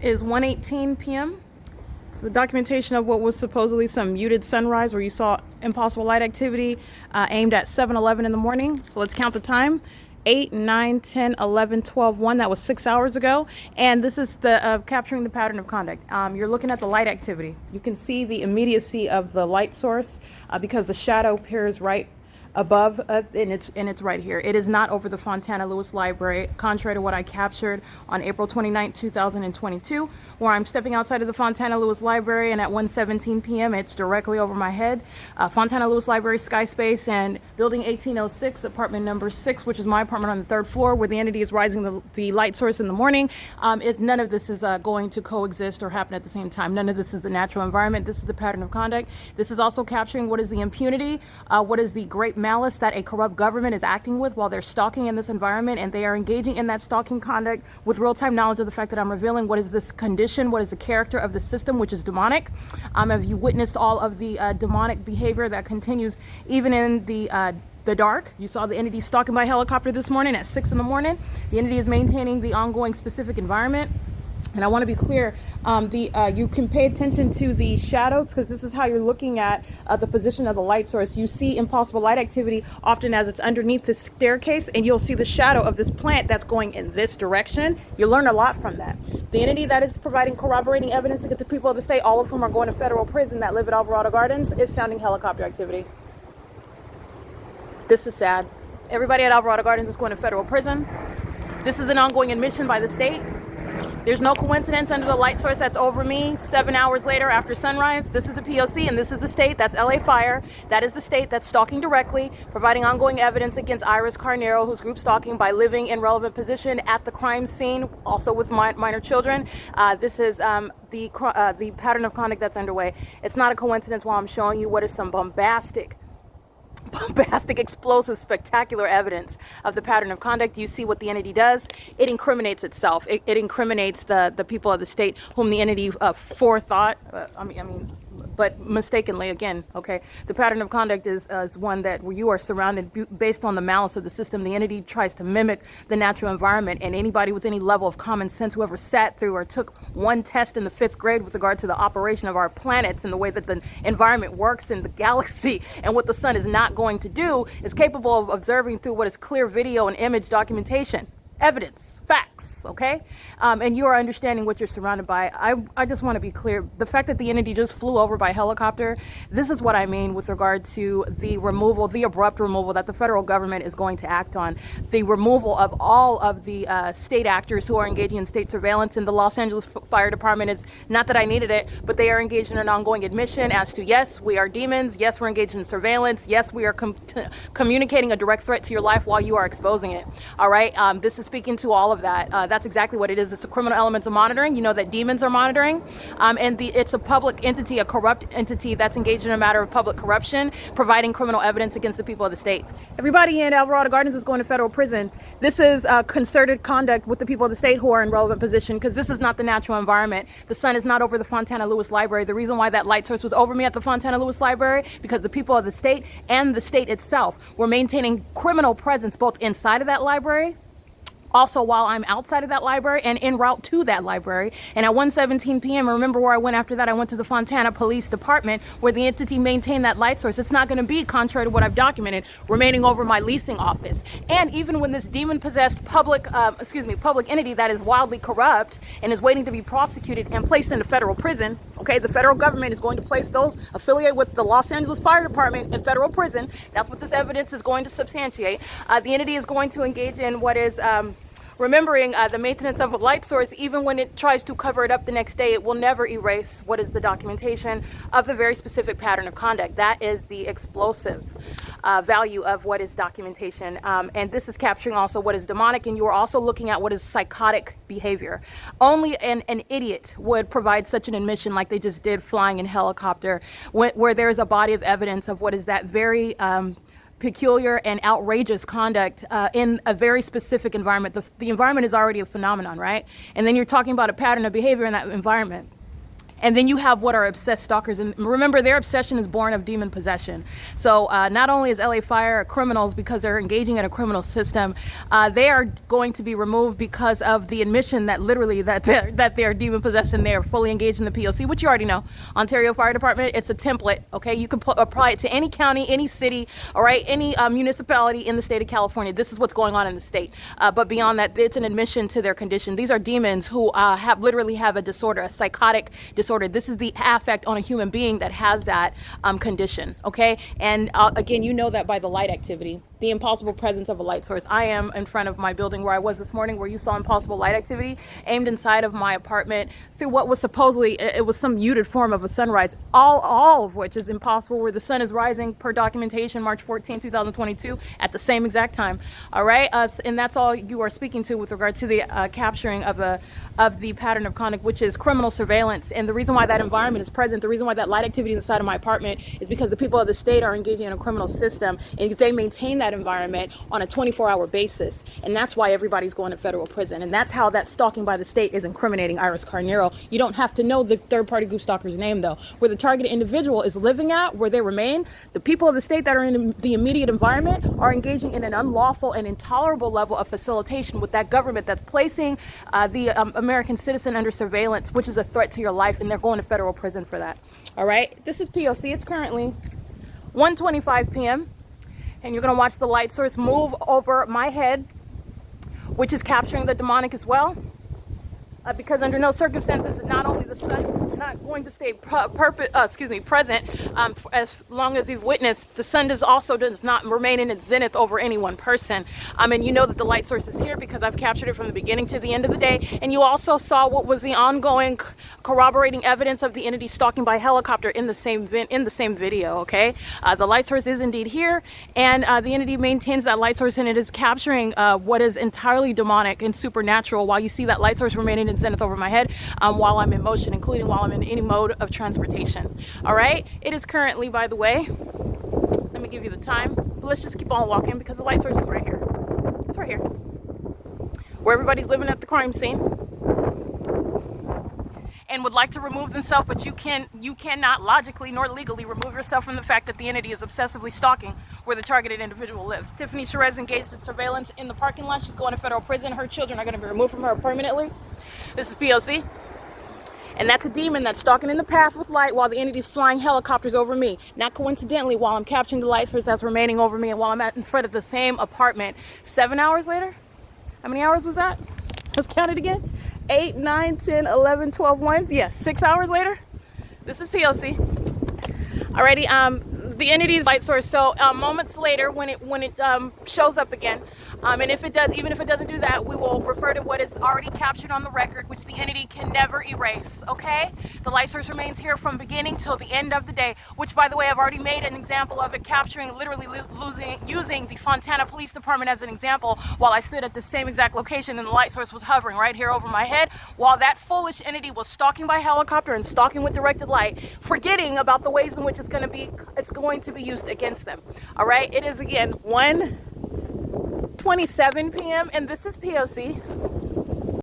is 1:18 p.m. The documentation of what was supposedly some muted sunrise where you saw impossible light activity aimed at 7:11 in the morning. So let's count the time. 8, 9, 10, 11, 12, 1. That was 6 hours ago. And this is the capturing the pattern of conduct. You're looking at the light activity. You can see the immediacy of the light source because the shadow appears right above and it's right here. It is not over the Fontana Lewis Library, contrary to what I captured on April 29, 2022, where I'm stepping outside of the Fontana Lewis Library, and at 1:17 p.m. it's directly over my head. Fontana Lewis Library, Sky Space, and Building 1806, apartment number 6, which is my apartment on the 3rd floor, where the entity is rising the light source in the morning. None of this is going to coexist or happen at the same time. None of this is the natural environment. This is the pattern of conduct. This is also capturing what is the impunity, what is the great malice that a corrupt government is acting with while they're stalking in this environment, and they are engaging in that stalking conduct with real-time knowledge of the fact that I'm revealing what is this condition, what is the character of the system, which is demonic. Have you witnessed all of the demonic behavior that continues even in the dark? You saw the entity stalking by helicopter this morning at 6 in the morning. The entity is maintaining the ongoing specific environment. And I want to be clear, you can pay attention to the shadows, because this is how you're looking at the position of the light source. You see impossible light activity often as it's underneath the staircase, and you'll see the shadow of this plant that's going in this direction. You learn a lot from that. The entity that is providing corroborating evidence against the people of the state, all of whom are going to federal prison, that live at Alvarado Gardens, is sounding helicopter activity. This is sad. Everybody at Alvarado Gardens is going to federal prison. This is an ongoing admission by the state. There's no coincidence under the light source that's over me 7 hours later after sunrise. This is the P.O.C. and this is the state. That's LA Fire. That is the state that's stalking directly, providing ongoing evidence against Iris Carnero, who's group stalking by living in relevant position at the crime scene, also with minor children. This is the pattern of conduct that's underway. It's not a coincidence while I'm showing you what is some bombastic, explosive, spectacular evidence of the pattern of conduct. You see what the entity does. It incriminates itself. It incriminates the people of the state whom the entity forethought. But mistakenly, again, okay? The pattern of conduct is one that where you are surrounded based on the malice of the system. The entity tries to mimic the natural environment, and anybody with any level of common sense who ever sat through or took one test in the 5th grade with regard to the operation of our planets and the way that the environment works in the galaxy and what the sun is not going to do is capable of observing through what is clear video and image documentation, evidence, facts, okay? And you are understanding what you're surrounded by. I just want to be clear. The fact that the entity just flew over by helicopter, this is what I mean with regard to the removal, the abrupt removal that the federal government is going to act on. The removal of all of the state actors who are engaging in state surveillance. And the Los Angeles Fire Department is, not that I needed it, but they are engaged in an ongoing admission as to, yes, we are demons. Yes, we're engaged in surveillance. Yes, we are communicating a direct threat to your life while you are exposing it. All right. This is speaking to all of that. That's exactly what it is. It's the criminal elements of monitoring. You know that demons are monitoring. It's a public entity, a corrupt entity that's engaged in a matter of public corruption, providing criminal evidence against the people of the state. Everybody in Alvarado Gardens is going to federal prison. This is concerted conduct with the people of the state who are in relevant position, because this is not the natural environment. The sun is not over the Fontana Lewis Library. The reason why that light source was over me at the Fontana Lewis Library, because the people of the state and the state itself were maintaining criminal presence both inside of that library, also while I'm outside of that library and en route to that library. And at 1:17 p.m., remember where I went after that? I went to the Fontana Police Department, where the entity maintained that light source. It's not going to be, contrary to what I've documented, remaining over my leasing office. And even when this demon-possessed public entity that is wildly corrupt and is waiting to be prosecuted and placed into federal prison, okay, the federal government is going to place those affiliated with the Los Angeles Fire Department in federal prison. That's what this evidence is going to substantiate. The entity is going to engage in what is remembering the maintenance of a light source. Even when it tries to cover it up the next day, it will never erase what is the documentation of the very specific pattern of conduct. That is the explosive value of what is documentation. And this is capturing also what is demonic, and you are also looking at what is psychotic behavior. Only an idiot would provide such an admission like they just did flying in helicopter, where there is a body of evidence of what is that very peculiar and outrageous conduct in a very specific environment. The environment is already a phenomenon, right? And then you're talking about a pattern of behavior in that environment. And then you have what are obsessed stalkers. And remember, their obsession is born of demon possession. So not only is LA Fire criminals because they're engaging in a criminal system, they are going to be removed because of the admission that literally that they're demon possessed and they're fully engaged in the POC, which you already know. Ontario Fire Department, it's a template, okay? You can apply it to any county, any city, all right, any municipality in the state of California. This is what's going on in the state. But beyond that, it's an admission to their condition. These are demons who literally have a disorder, a psychotic disorder. This is the affect on a human being that has that condition, okay? And again, you know that by the light activity, the impossible presence of a light source. I am in front of my building where I was this morning, where you saw impossible light activity aimed inside of my apartment through what was supposedly, it was some muted form of a sunrise, all of which is impossible, where the sun is rising per documentation March 14, 2022 at the same exact time, all right? And that's all you are speaking to with regard to the capturing of the pattern of conduct, which is criminal surveillance. And the reason why that environment is present, the reason why that light activity inside of my apartment is because the people of the state are engaging in a criminal system, and they maintain that environment on a 24-hour basis. And that's why everybody's going to federal prison. And that's how that stalking by the state is incriminating Iris Carnero. You don't have to know the third-party group stalker's name, though. Where the targeted individual is living at, where they remain, the people of the state that are in the immediate environment are engaging in an unlawful and intolerable level of facilitation with that government that's placing the American citizen under surveillance, which is a threat to your life, and they're going to federal prison for that. All right, this is P.O.C. It's currently 1:25 p.m. and you're going to watch the light source move over my head, which is capturing the demonic as well, because under no circumstances, not only the sun not going to stay present as long as you've witnessed, the sun does not remain in its zenith over any one person. And you know that the light source is here because I've captured it from the beginning to the end of the day. And you also saw what was the ongoing corroborating evidence of the entity stalking by helicopter in the same video. Okay, the light source is indeed here, and the entity maintains that light source, and it is capturing what is entirely demonic and supernatural. While you see that light source remaining in zenith over my head, while I'm in motion, including while I'm in any mode of transportation. All right, it is currently, by the way, let me give you the time, but let's just keep on walking because the light source is right here. It's right here, where everybody's living at the crime scene and would like to remove themselves, but you cannot logically nor legally remove yourself from the fact that the entity is obsessively stalking where the targeted individual lives. Tiffany CHERREZ engaged in surveillance in the parking lot. She's going to federal prison. Her children are going to be removed from her permanently. This is P.O.C. And that's a demon that's stalking in the path with light while the entity's flying helicopters over me. Not coincidentally, while I'm capturing the light source that's remaining over me and while I'm in front of the same apartment. 7 hours later? How many hours was that? Let's count it again. 8, 9, 10, 11, 12, 1. Yeah, 6 hours later. This is P.O.C. Alrighty, the entity's light source. So moments later, when it shows up again, and if it does, even if it doesn't do that, we will refer to what is already captured on the record, which the entity can never erase. Okay, the light source remains here from beginning till the end of the day. Which, by the way, I've already made an example of it capturing, literally using the Fontana Police Department as an example, while I stood at the same exact location and the light source was hovering right here over my head, while that foolish entity was stalking by helicopter and stalking with directed light, forgetting about the ways in which it's going to be used against them. All right, it is again 1:27 p.m. and this is P.O.C.